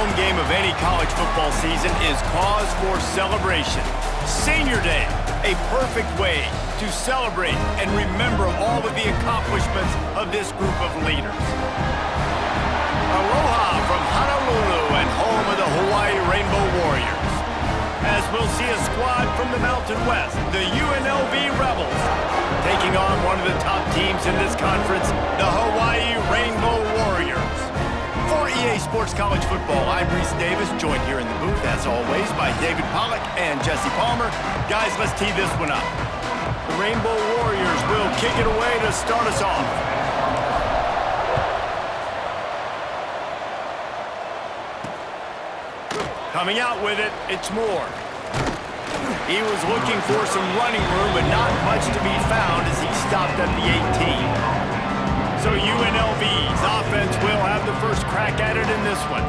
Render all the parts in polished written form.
home game of any college football season is cause for celebration. Senior Day, a perfect way to celebrate and remember all of the accomplishments of this group of leaders. Aloha from Honolulu and home of the Hawaii Rainbow Warriors. As we'll see a squad from the Mountain West, the UNLV Rebels, taking on one of the top teams in this conference, the Hawaii Rainbow Warriors. For EA Sports College Football, I'm Reese Davis, joined here in the booth, as always, by David Pollack and Jesse Palmer. Guys, let's tee this one up. The Rainbow Warriors will kick it away to start us off. Coming out with it, it's Moore. He was looking for some running room, but not much to be found as he stopped at the 18. So UNLV's offense will have the first crack at it in this one.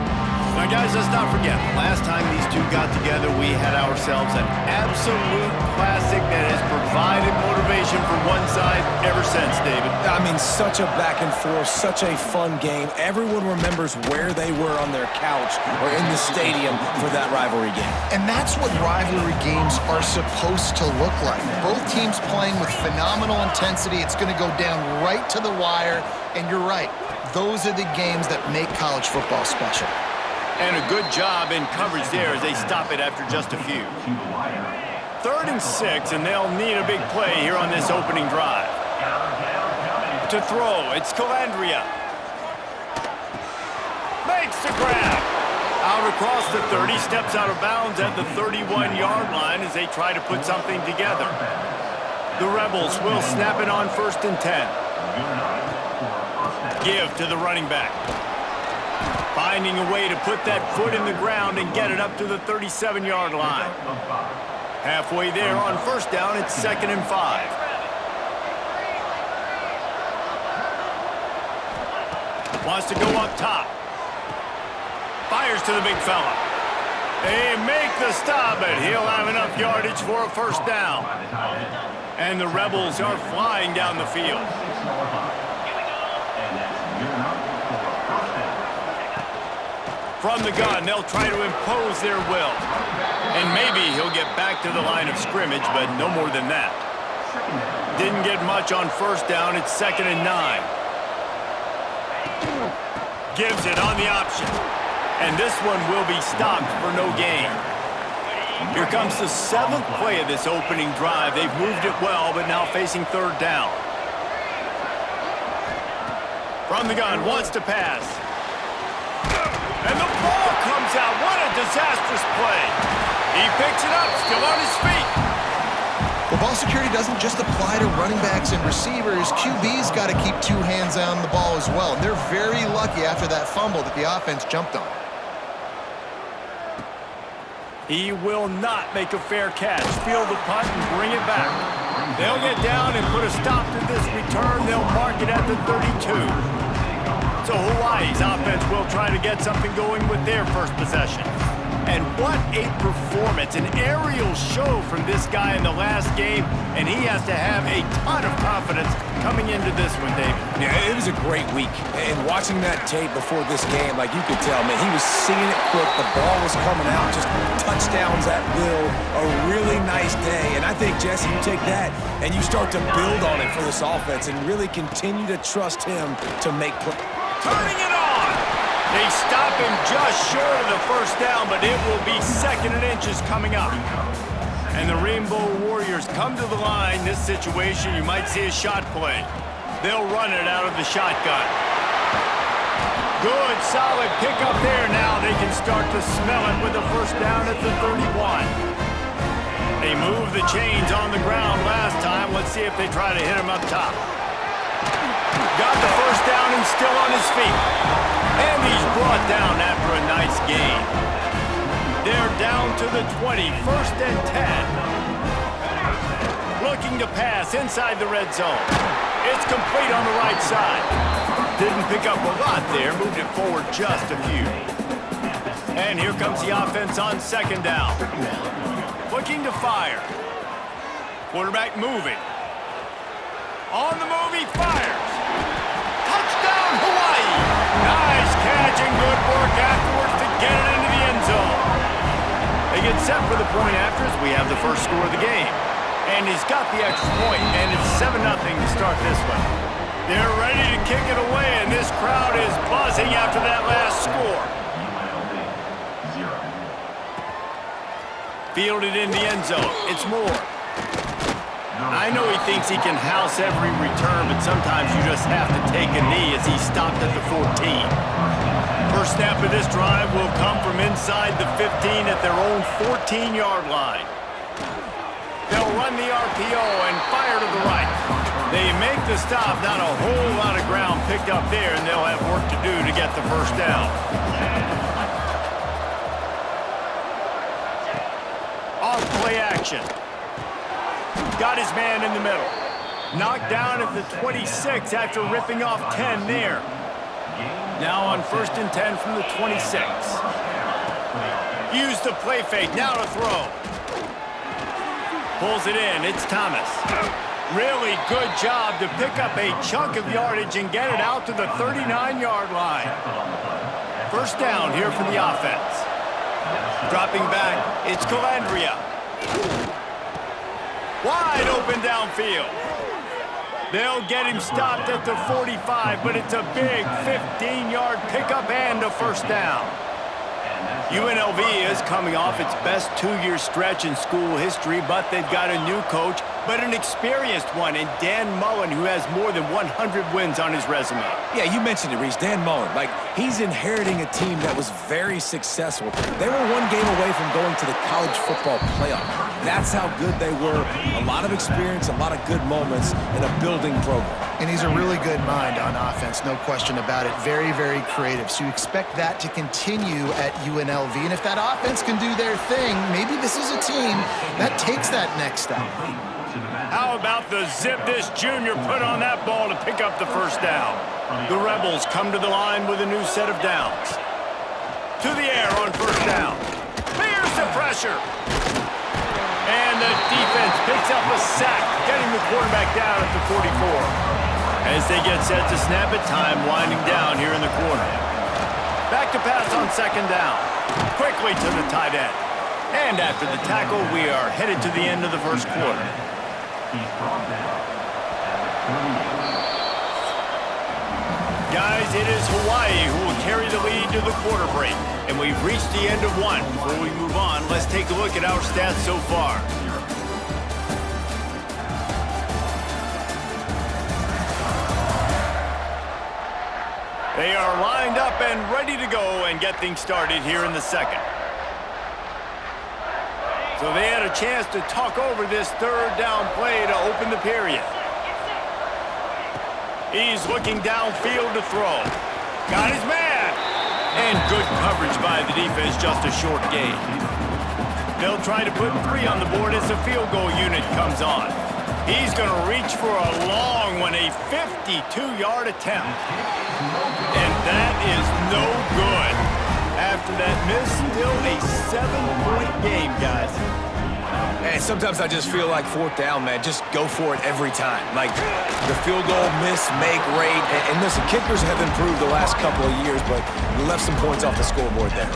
Now, guys, let's not forget, the last time these two got together, we had ourselves an absolute classic that has provided motivation for one side ever since, David. I mean, such a back and forth, such a fun game. Everyone remembers where they were on their couch or in the stadium for that rivalry game. And that's what rivalry games are supposed to look like. Both teams playing with phenomenal intensity. It's going to go down right to the wire. And you're right, those are the games that make college football special. And a good job in coverage there as they stop it after just a few. 3rd and 6, and they'll need a big play here on this opening drive. To throw, it's Calandria. Makes the grab. Out across the 30, steps out of bounds at the 31-yard line as they try to put something together. The Rebels will snap it on 1st and 10. Give to the running back. Finding a way to put that foot in the ground and get it up to the 37-yard line. Halfway there on 1st down, it's 2nd and 5. Wants to go up top. Fires to the big fella. They make the stop, but he'll have enough yardage for a 1st down. And the Rebels are flying down the field. From the gun, they'll try to impose their will. And maybe he'll get back to the line of scrimmage, but no more than that. Didn't get much on 1st down. It's 2nd and 9. Gives it on the option. And this one will be stopped for no gain. Here comes the 7th play of this opening drive. They've moved it well, but now facing 3rd down. From the gun, wants to pass. And the ball comes out. What a disastrous play. He picks it up, still on his feet. Well, ball security doesn't just apply to running backs and receivers. QB's got to keep 2 hands on the ball as well. And they're very lucky after that fumble that the offense jumped on. He will not make a fair catch. Field the punt and bring it back. They'll get down and put a stop to this return. They'll mark it at the 32. So Hawaii's offense will try to get something going with their first possession. And what a performance, an aerial show from this guy in the last game, and he has to have a ton of confidence coming into this one, David. Yeah, it was a great week. And watching that tape before this game, like you could tell, man, he was seeing it quick. The ball was coming out, just touchdowns at will. A really nice day. And I think, Jesse, you take that and you start to build on it for this offense and really continue to trust him to make plays. Turning it on. They stop him just short of the 1st down, but it will be 2nd and inches coming up. And the Rainbow Warriors come to the line. This situation, you might see a shot play. They'll run it out of the shotgun. Good, solid pickup there. Now they can start to smell it with a 1st down at the 31. They moved the chains on the ground last time. Let's see if they try to hit him up top. Got the 1st down and still on his feet. And he's brought down after a nice gain. They're down to the 20, 1st and 10. Looking to pass inside the red zone. It's complete on the right side. Didn't pick up a lot there, moved it forward just a few. And here comes the offense on 2nd down. Looking to fire. Quarterback moving. On the move, he fires. Touchdown, Hawaii! Nice catch and good work afterwards to get it into the end zone. They get set for the point after as we have the first score of the game. And he's got the extra point, and it's 7-0 to start this one. They're ready to kick it away, and this crowd is buzzing after that last score. Fielded in the end zone. It's Moore. I know he thinks he can house every return, but sometimes you just have to take a knee as he stopped at the 14. First snap of this drive will come from inside the 15 at their own 14-yard line. They'll run the RPO and fire to the right. They make the stop, not a whole lot of ground picked up there, and they'll have work to do to get the first down. Off play action. Got his man in the middle. Knocked down at the 26 after ripping off 10 there. Now on 1st and 10 from the 26. Use the play fake, now to throw. Pulls it in, it's Thomas. Really good job to pick up a chunk of yardage and get it out to the 39-yard line. First down here for the offense. Dropping back, it's Calandria. Wide open downfield. They'll get him stopped at the 45, but it's a big 15-yard pickup and a first down. UNLV is coming off its best two-year stretch in school history, but they've got a new coach, but an experienced one in Dan Mullen, who has more than 100 wins on his resume. Yeah, you mentioned it, Reese. Dan Mullen. Like, he's inheriting a team that was very successful. They were one game away from going to the college football playoff. That's how good they were. A lot of experience, a lot of good moments in a building program. And he's a really good mind on offense, no question about it. Very, very creative. So you expect that to continue at UNLV. And if that offense can do their thing, maybe this is a team that takes that next step. How about the zip this junior put on that ball to pick up the first down? The Rebels come to the line with a new set of downs. To the air on first down. Clears the pressure. And the defense picks up a sack, getting the quarterback down at the 44. As they get set to snap it, time winding down here in the corner. Back to pass on second down. Quickly to the tight end. And after the tackle, we are headed to the end of the first quarter. Guys, it is Hawaii who will carry the lead to the quarter break. And we've reached the end of one. Before we move on, let's take a look at our stats so far. They are lined up and ready to go and get things started here in the second. So they had a chance to talk over this third down play to open the period. He's looking downfield to throw. Got his man. And good coverage by the defense, just a short gain. They'll try to put 3 on the board as the field goal unit comes on. He's going to reach for a long one, a 52-yard attempt. And that is no good. After that miss, still a 7-point game, guys. And sometimes I just feel like fourth down, man, just go for it every time. Like, the field goal, miss, make, rate. And listen, kickers have improved the last couple of years, but we left some points off the scoreboard there.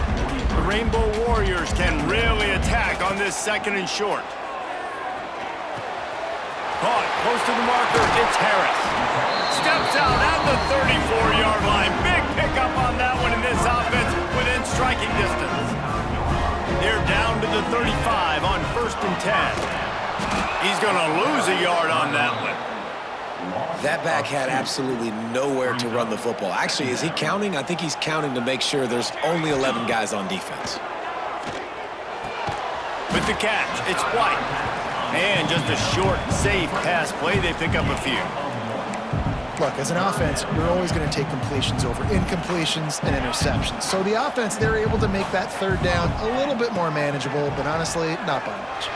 The Rainbow Warriors can really attack on this second and short. Caught close to the marker, it's Harris. Steps out at the 34-yard line. Big pickup on that one in this offense within striking distance. They're down to the 35 on 1st and 10. He's going to lose a yard on that one. That back had absolutely nowhere to run the football. Actually, is he counting? I think he's counting to make sure there's only 11 guys on defense. With the catch, it's White. And just a short, safe pass play. They pick up a few. Look, as an offense, you're always going to take completions over incompletions and interceptions. So the offense, they're able to make that third down a little bit more manageable, but honestly, not by much.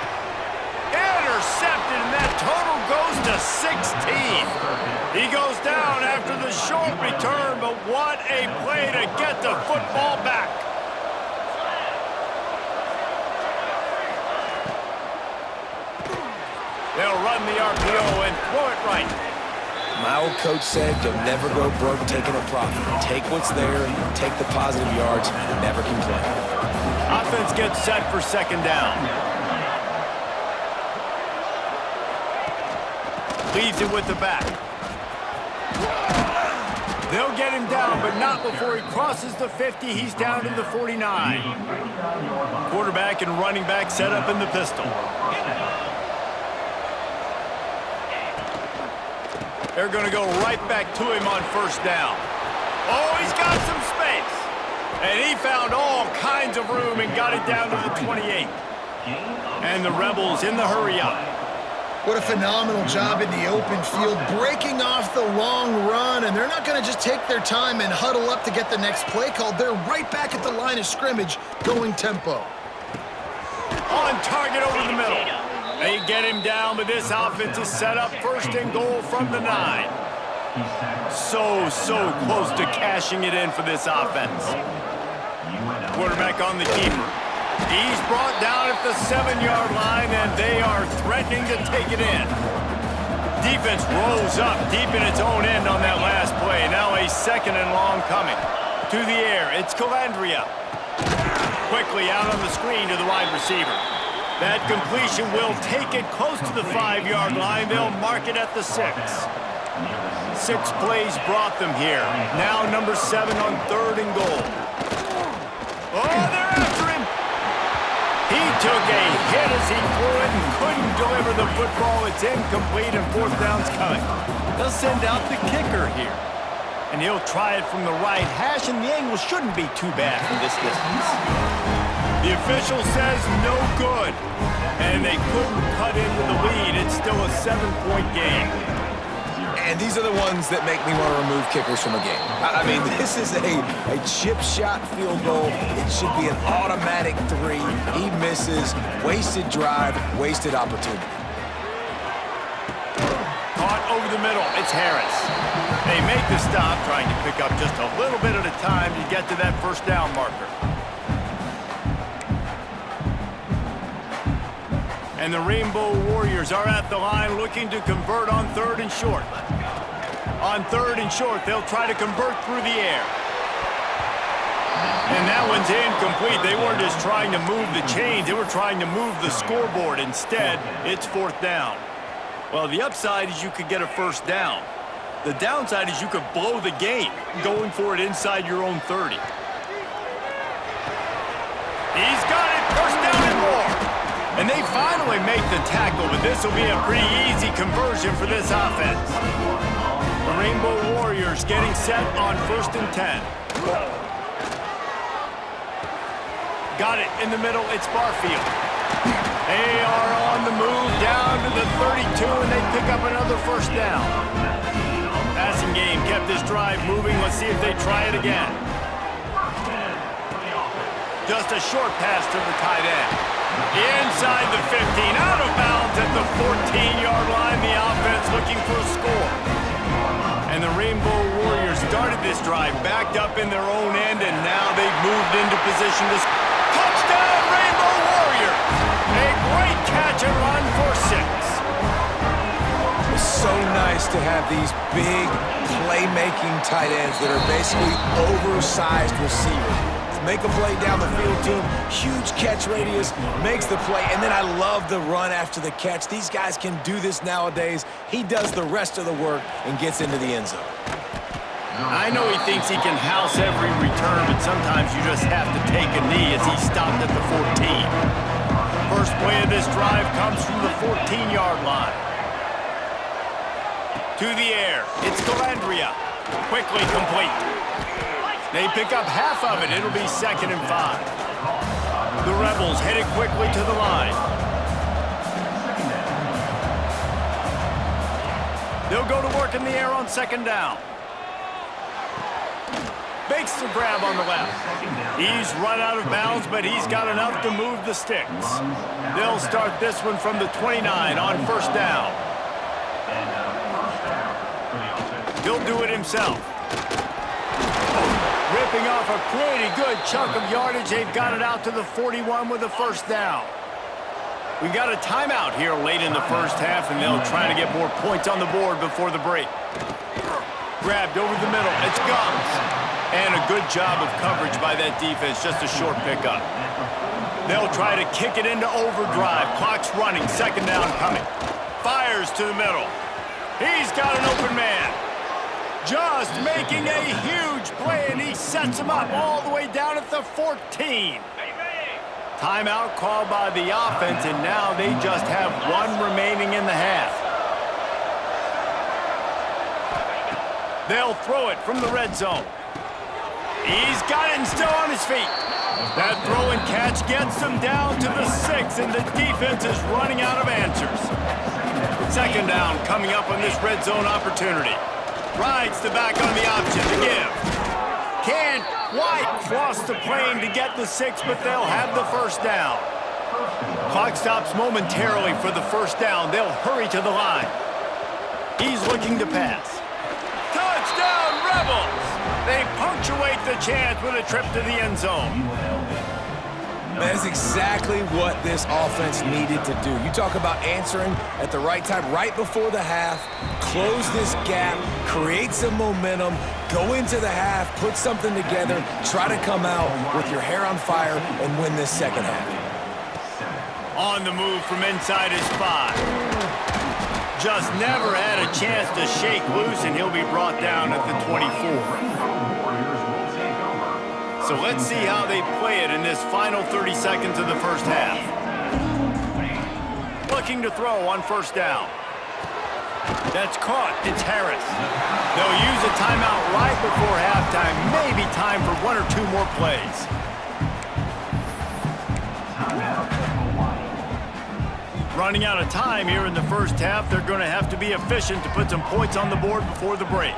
Intercepted, and that total goes to 16. He goes down after the short return, but what a play to get the football back. They'll run the RPO and throw it right. My old coach said you'll never go broke taking a profit. Take what's there, take the positive yards, and never complain. Offense gets set for second down. Leaves it with the back. They'll get him down, but not before he crosses the 50. He's down to the 49. Quarterback and running back set up in the pistol. They're going to go right back to him on first down. Oh, he's got some space. And he found all kinds of room and got it down to the 28. And the Rebels in the hurry up. What a phenomenal job in the open field, breaking off the long run, and they're not going to just take their time and huddle up to get the next play called. They're right back at the line of scrimmage, going tempo. On target over the middle. They get him down, but this offense is set up first and goal from the 9. So close to cashing it in for this offense. Quarterback on the keeper. He's brought down at the 7-yard line, and they are threatening to take it in. Defense rolls up deep in its own end on that last play. Now a second and long coming. To the air, it's Calandria. Quickly out on the screen to the wide receiver. That completion will take it close to the 5-yard line. They'll mark it at the 6. 6 plays brought them here. Now number 7 on third and goal. Oh, they're after him. He took a hit as he threw it and couldn't deliver the football. It's incomplete and fourth down's coming. They'll send out the kicker here. And he'll try it from the right hash, and the angle shouldn't be too bad from this distance. The official says no good. And they couldn't cut into the lead. It's still a 7-point game. And these are the ones that make me want to remove kickers from a game. I mean, this is a chip shot field goal. It should be an automatic 3. He misses. Wasted drive, wasted opportunity. Caught over the middle. It's Harris. They make the stop, trying to pick up just a little bit at a time to get to that first down marker. And the Rainbow Warriors are at the line looking to convert on third and short. On third and short, they'll try to convert through the air. And that one's incomplete. They weren't just trying to move the chains. They were trying to move the scoreboard. Instead, it's fourth down. Well, the upside is you could get a first down. The downside is you could blow the game going for it inside your own 30. He's got it. First down and more. And they finally make the tackle, but this will be a pretty easy conversion for this offense. The Rainbow Warriors getting set on first and 10. Got it in the middle. It's Barfield. They are on the move down to the 32, and they pick up another first down. Passing game kept this drive moving. Let's see if they try it again. Just a short pass to the tight end. Inside the 15, out of bounds at the 14-yard line. The offense looking for a score. And the Rainbow Warriors started this drive backed up in their own end, and now they've moved into position to touchdown, Rainbow Warriors! A great catch and run for 6. It's so nice to have these big playmaking tight ends that are basically oversized receivers. Make a play down the field to him, huge catch radius, makes the play, and then I love the run after the catch. These guys can do this nowadays. He does the rest of the work and gets into the end zone. I know he thinks he can house every return, but sometimes you just have to take a knee as he stopped at the 14. First play of this drive comes from the 14-yard line. To the air, it's Calandria. Quickly complete. They pick up half of it. It'll be second and 5. The Rebels headed quickly to the line. They'll go to work in the air on second down. Makes the grab on the left. He's run out of bounds, but he's got enough to move the sticks. They'll start this one from the 29 on first down. He'll do it himself. Ripping off a pretty good chunk of yardage. They've got it out to the 41 with a first down. We've got a timeout here late in the first half, and they'll try to get more points on the board before the break. Grabbed over the middle. It's Gums. And a good job of coverage by that defense. Just a short pickup. They'll try to kick it into overdrive. Clock's running. Second down coming. Fires to the middle. He's got an open man. Just making a huge play, and he sets him up all the way down at the 14. Timeout called by the offense, and now they just have one remaining in the half. They'll throw it from the red zone. He's got it and still on his feet. That throw and catch gets them down to the 6, and the defense is running out of answers. Second down coming up on this red zone opportunity. Rides the back on the option to give. Can't quite cross the plane to get the 6, but they'll have the first down. Clock stops momentarily for the first down. They'll hurry to the line. He's looking to pass. Touchdown, Rebels! They punctuate the chance with a trip to the end zone. That's exactly what this offense needed to do. You talk about answering at the right time, right before the half, close this gap, create some momentum, go into the half, put something together, try to come out with your hair on fire and win this second half. On the move from inside his 5. Just never had a chance to shake loose, and he'll be brought down at the 24. So let's see how they play it in this final 30 seconds of the first half. Looking to throw on first down. That's caught. It's Harris. They'll use a timeout right before halftime. Maybe time for one or two more plays. Running out of time here in the first half. They're going to have to be efficient to put some points on the board before the break.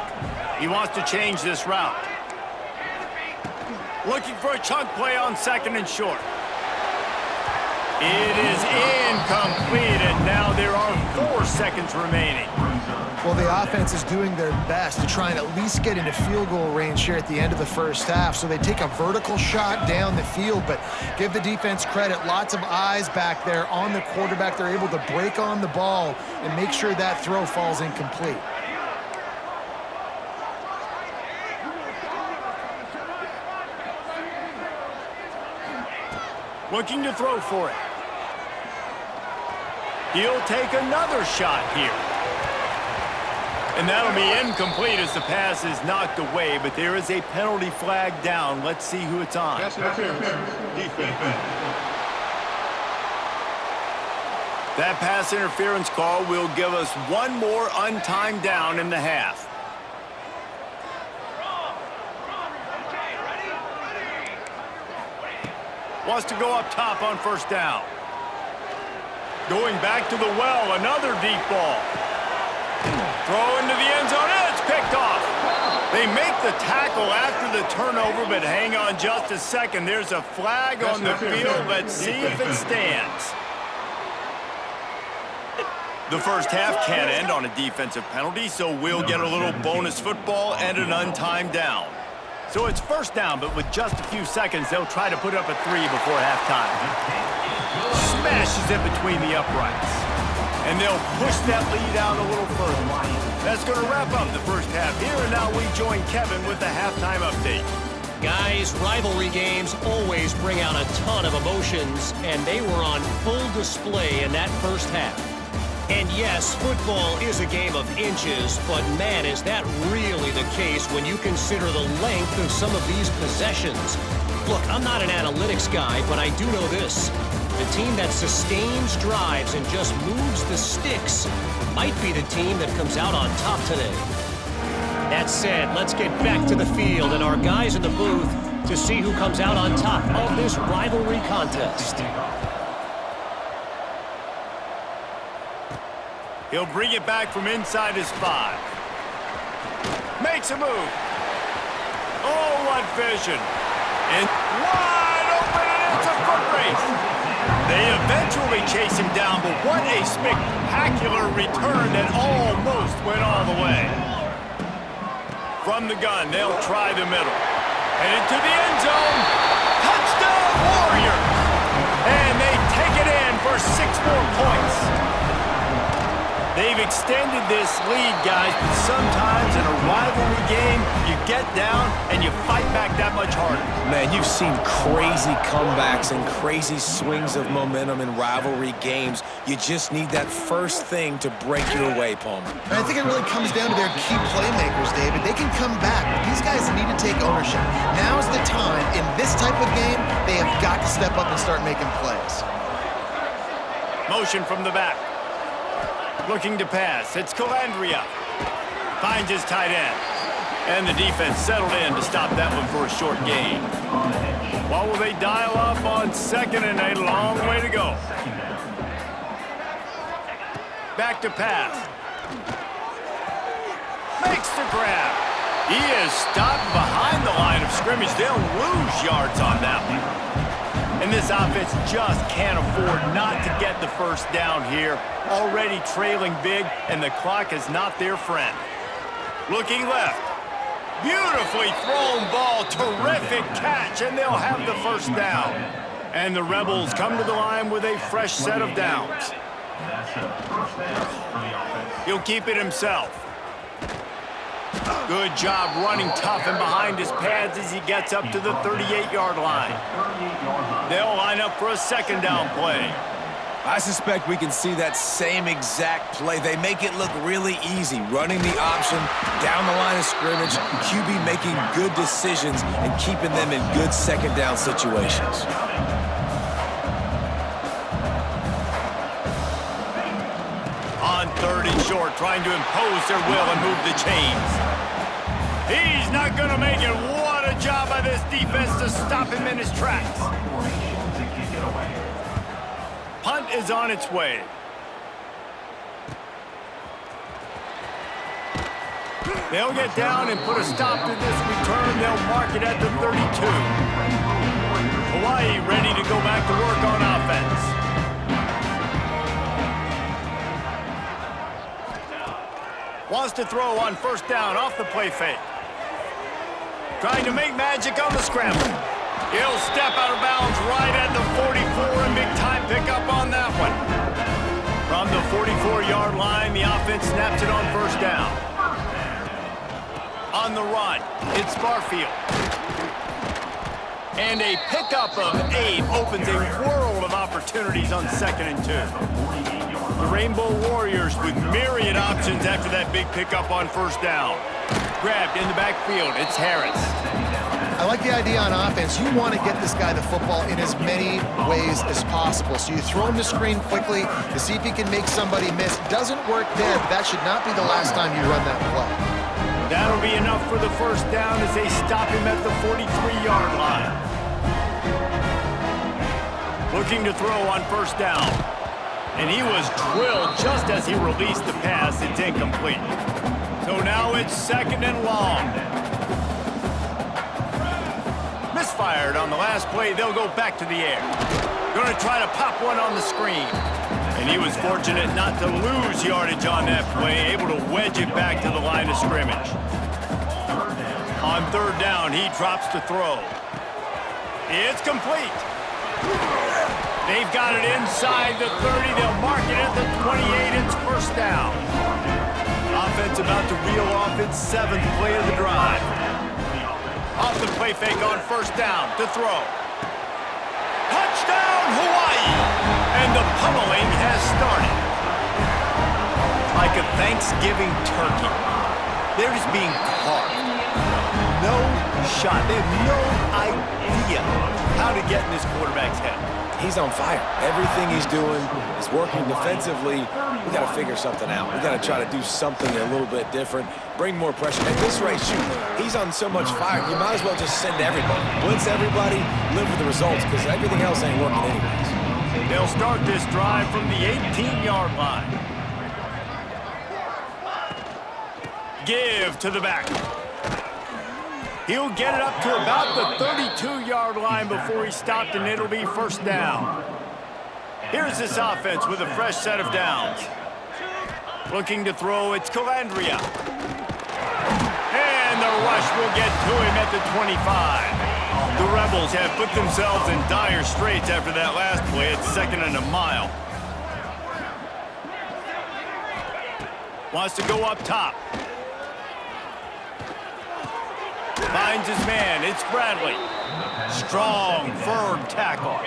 He wants to change this route. Looking for a chunk play on second and short. It is incomplete, and now there are 4 seconds remaining. Well, the offense is doing their best to try and at least get into field goal range here at the end of the first half. So they take a vertical shot down the field, but give the defense credit. Lots of eyes back there on the quarterback. They're able to break on the ball and make sure that throw falls incomplete. Looking to throw for it. He'll take another shot here. And that'll be incomplete as the pass is knocked away, but there is a penalty flag down. Let's see who it's on. That pass interference call will give us one more untimed down in the half. Wants to go up top on first down. Going back to the well, another deep ball. Throw into the end zone, and it's picked off. They make the tackle after the turnover, but hang on just a second. There's a flag on the field. Let's see if it stands. The first half can't end on a defensive penalty, so we'll get a little bonus football and an untimed down. So it's first down, but with just a few seconds, they'll try to put up a 3 before halftime. Smashes it between the uprights. And they'll push that lead out a little further. That's going to wrap up the first half here, and now we join Kevin with the halftime update. Guys, rivalry games always bring out a ton of emotions, and they were on full display in that first half. And yes, football is a game of inches, but man, is that really the case when you consider the length of some of these possessions. Look, I'm not an analytics guy, but I do know this. The team that sustains drives and just moves the sticks might be the team that comes out on top today. That said, let's get back to the field and our guys in the booth to see who comes out on top of this rivalry contest. He'll bring it back from inside his 5. Makes a move. Oh, what vision. And wide open, and it's a foot race. They eventually chase him down, but what a spectacular return that almost went all the way. From the gun, they'll try the middle. And into the end zone. Touchdown, Warriors! And they take it in for 6 more points. They've extended this lead, guys, but sometimes in a rivalry game, you get down and you fight back that much harder. Man, you've seen crazy comebacks and crazy swings of momentum in rivalry games. You just need that first thing to break your way, Palmer. And I think it really comes down to their key playmakers, David. They can come back, but these guys need to take ownership. Now's the time. In this type of game, they have got to step up and start making plays. Motion from the back. Looking to pass. It's Calandria. Finds his tight end. And the defense settled in to stop that one for a short gain. What will they dial up on second and a long way to go? Back to pass. Makes the grab. He is stopped behind the line of scrimmage. They'll lose yards on that one. And this offense just can't afford not to get the first down here. Already trailing big, and the clock is not their friend. Looking left. Beautifully thrown ball. Terrific catch, and they'll have the first down. And the Rebels come to the line with a fresh set of downs. He'll keep it himself. Good job running tough and behind his pads as he gets up to the 38-yard line. They'll line up for a second down play. I suspect we can see that same exact play. They make it look really easy, running the option down the line of scrimmage, QB making good decisions and keeping them in good second down situations. On third and short, trying to impose their will and move the chains. He's not going to make it. What a job by this defense to stop him in his tracks. Punt is on its way. They'll get down and put a stop to this return. They'll mark it at the 32. Hawaii ready to go back to work on offense. Wants to throw on first down off the play fake. Trying to make magic on the scramble. He'll step out of bounds right at the 44, and big time pickup on that one. From the 44-yard line, the offense snaps it on first down. On the run, it's Barfield. And a pickup of 8 opens a world of opportunities on second and 2. The Rainbow Warriors with myriad options after that big pickup on first down. Grabbed in the backfield, it's Harris. I like the idea on offense. You want to get this guy the football in as many ways as possible. So you throw him the screen quickly to see if he can make somebody miss. Doesn't work there, but that should not be the last time you run that play. That'll be enough for the first down as they stop him at the 43-yard line. Looking to throw on first down. And he was drilled just as he released the pass. It's incomplete. So now it's second and long. Misfired on the last play. They'll go back to the air. Going to try to pop one on the screen. And he was fortunate not to lose yardage on that play, able to wedge it back to the line of scrimmage. On third down, he drops to throw. It's complete. They've got it inside the 30. They'll mark it at the 28. It's first down. Offense about to reel off its 7th play of the drive. Off the play fake on first down to throw. Touchdown, Hawaii! And the pummeling has started. Like a Thanksgiving turkey. They're just being carved. No shot. They have no idea how to get in this quarterback's head. He's on fire. Everything he's doing is working defensively. We got to figure something out. We got to try to do something a little bit different, bring more pressure. At this rate, shoot, he's on so much fire, you might as well just send everybody. Blitz everybody, live with the results, because everything else ain't working anyways. They'll start this drive from the 18-yard line. Give to the back. He'll get it up to about the 32-yard line before he stopped, and it'll be first down. Here's this offense with a fresh set of downs. Looking to throw, it's Calandria. And the rush will get to him at the 25. The Rebels have put themselves in dire straits after that last play. It's second and a mile. Wants to go up top. Finds his man. It's Bradley. Strong, firm tackle.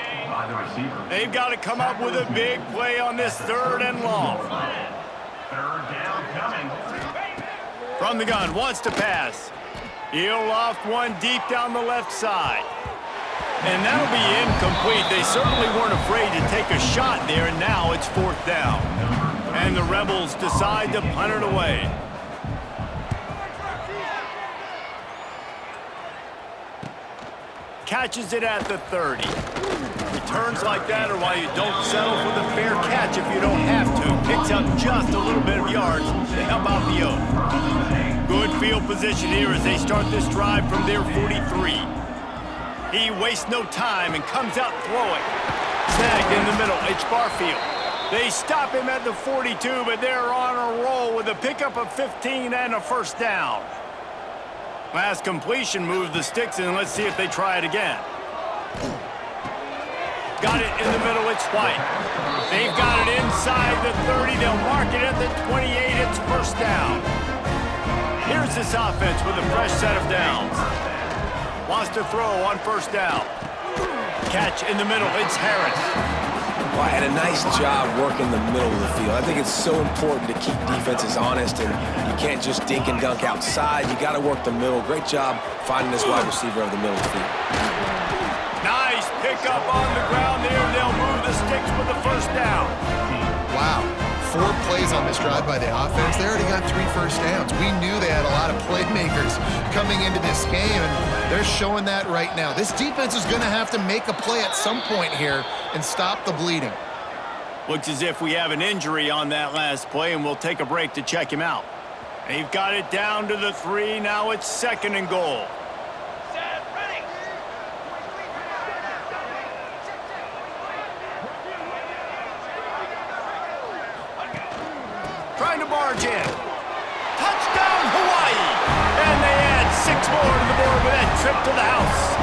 They've got to come up with a big play on this 3rd and long. From the gun, wants to pass. He'll loft one deep down the left side. And that'll be incomplete. They certainly weren't afraid to take a shot there, and now it's 4th down. And the Rebels decide to punt it away. Catches it at the 30. Returns like that are why you don't settle for the fair catch if you don't have to. Picks up just a little bit of yards to help out the Oak. Good field position here as they start this drive from their 43. He wastes no time and comes out throwing. Snagged in the middle, it's Barfield. They stop him at the 42, but they're on a roll with a pickup of 15 and a 1st down. Last completion moved the sticks in. Let's see if they try it again. Got it in the middle, it's White. They've got it inside the 30. They'll mark it at the 28. It's 1st down. Here's this offense with a fresh set of downs. Wants to throw on 1st down. Catch in the middle, it's Harris. Well, and a nice job working the middle of the field. I think it's so important to keep defenses honest, and you can't just dink and dunk outside. You got to work the middle. Great job finding this wide receiver of the middle of the field. Nice pickup on the ground there. They'll move the sticks with the 1st down. Wow. 4 plays on this drive by the offense. They already got 3 first downs. We knew they had a lot of playmakers coming into this game, and they're showing that right now. This defense is going to have to make a play at some point here and stop the bleeding. Looks as if we have an injury on that last play, and we'll take a break to check him out. They've got it down to the 3. Now it's 2nd and goal. Trying to barge in. Touchdown, Hawaii! And they add 6 more to the board with that trip to the house.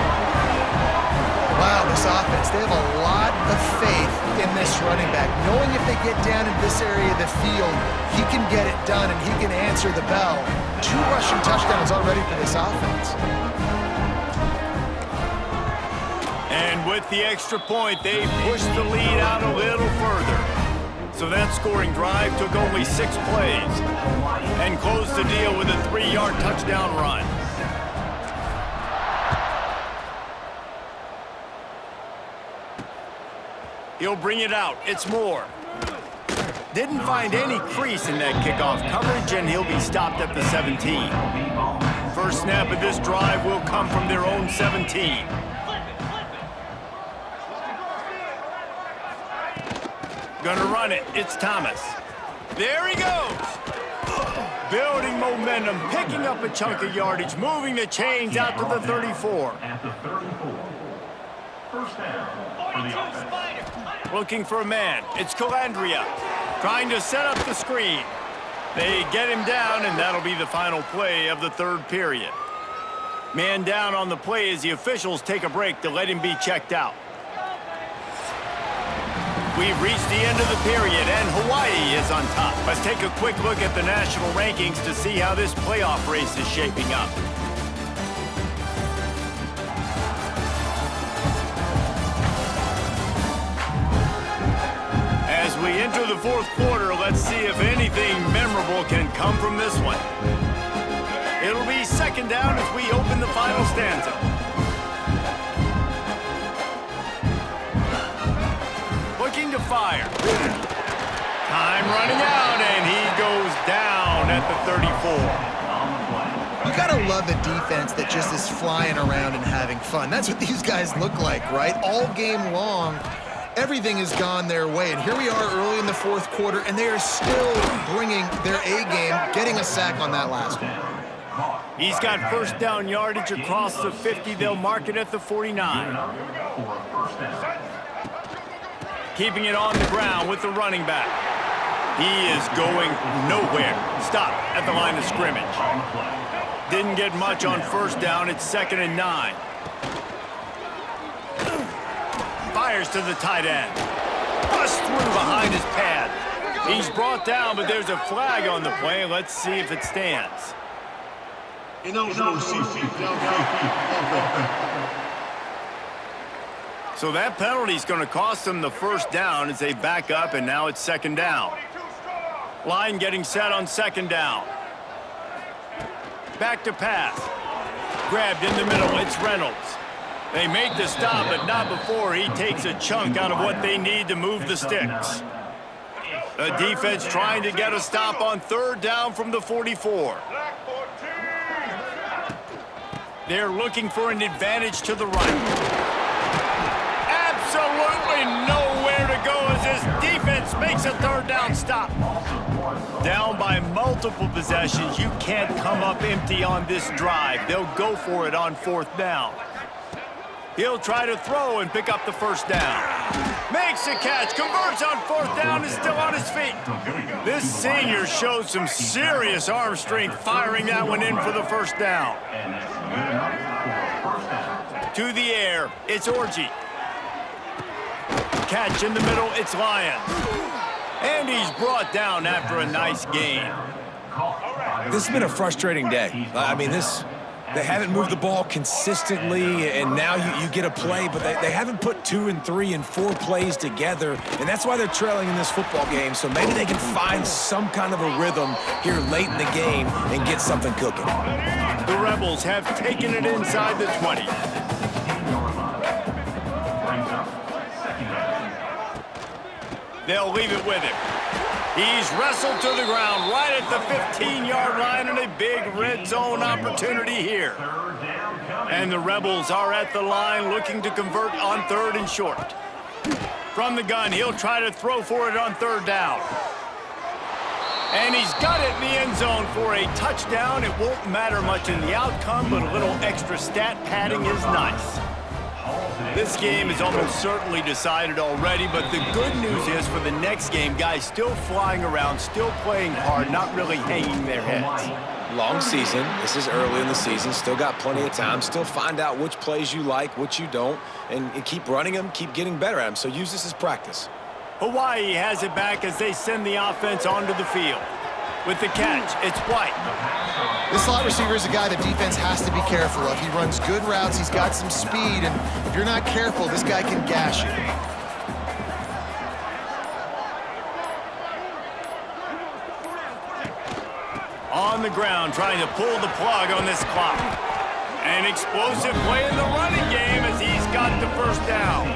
Wow, this offense, they have a lot of faith in this running back. Knowing if they get down in this area of the field, he can get it done and he can answer the bell. 2 rushing touchdowns already for this offense. And with the extra point, they push the lead out a little further. So that scoring drive took only 6 plays and closed the deal with a 3-yard touchdown run. He'll bring it out. It's Moore. Didn't find any crease in that kickoff coverage, and he'll be stopped at the 17. First snap of this drive will come from their own 17. Gonna run it. It's Thomas. There he goes. Building momentum, picking up a chunk of yardage, moving the chains out to the 34. Looking for a man. It's Calandria. Trying to set up the screen. They get him down, and that'll be the final play of the 3rd period. Man down on the play as the officials take a break to let him be checked out. We've reached the end of the period, and Hawaii is on top. Let's take a quick look at the national rankings to see how this playoff race is shaping up. As we enter the 4th quarter, let's see if anything memorable can come from this one. It'll be 2nd down as we open the final stanza. Looking to fire. Time running out, and he goes down at the 34. You gotta love a defense that just is flying around and having fun. That's what these guys look like, right? All game long, everything has gone their way. And here we are early in the 4th quarter, and they are still bringing their A game, getting a sack on that last one. He's got 1st down yardage across the 50. They'll mark it at the 49. Keeping it on the ground with the running back. He is going nowhere. Stop at the line of scrimmage. Didn't get much on 1st down. It's 2nd and 9. Fires to the tight end. Busts through behind his pad. He's brought down, but there's a flag on the play. Let's see if it stands. So that penalty is going to cost them the first down as they back up, and now it's second down. Line getting set on second down. Back to pass. Grabbed in the middle. It's Reynolds. They make the stop, but not before he takes a chunk out of what they need to move the sticks. The defense trying to get a stop on third down from the 44. They're looking for an advantage to the right. Absolutely nowhere to go as this defense makes a third down stop. Down by multiple possessions, you can't come up empty on this drive. They'll go for it on fourth down. He'll try to throw and pick up the first down. Makes the catch, converts on fourth down, is still on his feet. This senior shows some serious arm strength firing that one in for the first down. To the air, it's Orji. Catch in the middle, it's Lyons. And he's brought down after a nice gain. This has been a frustrating day. I mean, they haven't moved the ball consistently, and now you get a play, but they haven't put 2 and 3 and 4 plays together, and that's why they're trailing in this football game. So maybe they can find some kind of a rhythm here late in the game and get something cooking. The Rebels have taken it inside the 20. They'll leave it with him. He's wrestled to the ground right at the 15-yard line, and a big red zone opportunity here. And the Rebels are at the line looking to convert on third and short. From the gun, he'll try to throw for it on third down. And he's got it in the end zone for a touchdown. It won't matter much in the outcome, but a little extra stat padding is nice. This game is almost certainly decided already, but the good news is for the next game, guys still flying around, still playing hard, not really hanging their heads. Long season. This is early in the season. Still got plenty of time. Still find out which plays you like, which you don't, and keep running them, keep getting better at them. So use this as practice. Hawaii has it back as they send the offense onto the field. With the catch, it's White. This slot receiver is a guy the defense has to be careful of. He runs good routes, he's got some speed, and if you're not careful, this guy can gash you. On the ground, trying to pull the plug on this clock. An explosive play in the running game as he's got the first down.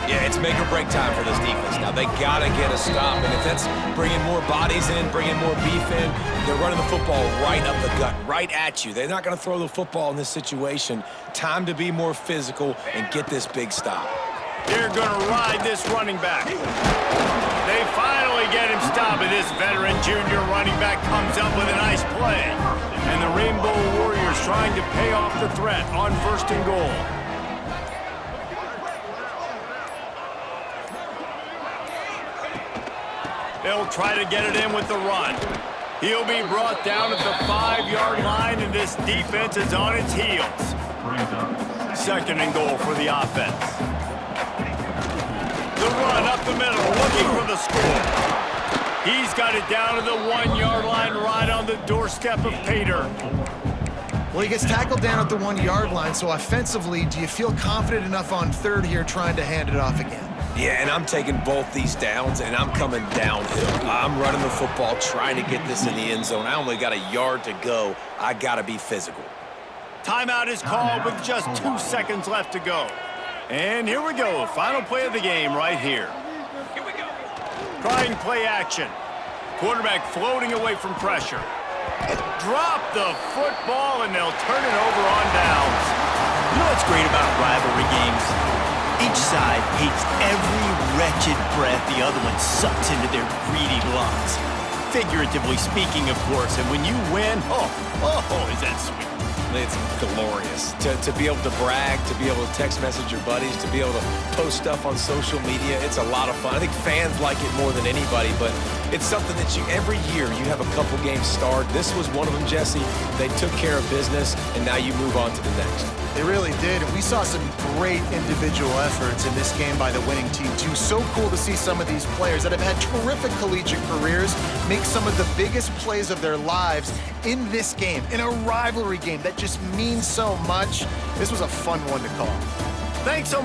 Yeah, it's make or break time for this defense. Now, they got to get a stop, and if that's bringing more bodies in, bringing more beef in, they're running the football right up the gut, right at you. They're not going to throw the football in this situation. Time to be more physical and get this big stop. They're going to ride this running back. They finally get him stopped, and this veteran junior running back comes up with a nice play. And the Rainbow Warriors trying to pay off the threat on first and goal. They'll try to get it in with the run. He'll be brought down at the 5-yard line, and this defense is on its heels. Second and goal for the offense. The run up the middle, looking for the score. He's got it down to the 1-yard line, right on the doorstep of Pater. Well, he gets tackled down at the 1-yard line, so offensively, do you feel confident enough on third here trying to hand it off again? Yeah, and I'm taking both these downs, and I'm coming downhill. I'm running the football, trying to get this in the end zone. I only got a yard to go. I got to be physical. Timeout is called with just 2 seconds left to go. And here we go. Final play of the game right here. Here we go. Trying play action. Quarterback floating away from pressure. Drop the football, and they'll turn it over on downs. You know what's great about rivalry games? Each side hates every wretched breath the other one sucks into their greedy lungs. Figuratively speaking, of course, and when you win, is that sweet. It's glorious to be able to brag, to be able to text message your buddies, to be able to post stuff on social media. It's a lot of fun. I think fans like it more than anybody, but It's something that every year you have a couple games start. This was one of them, Jesse. They took care of business, and now you move on to the next. They really did, and we saw some great individual efforts in this game by the winning team, too. So cool to see some of these players that have had terrific collegiate careers make some of the biggest plays of their lives in this game, in a rivalry game that just means so much. This was a fun one to call. Thanks so much.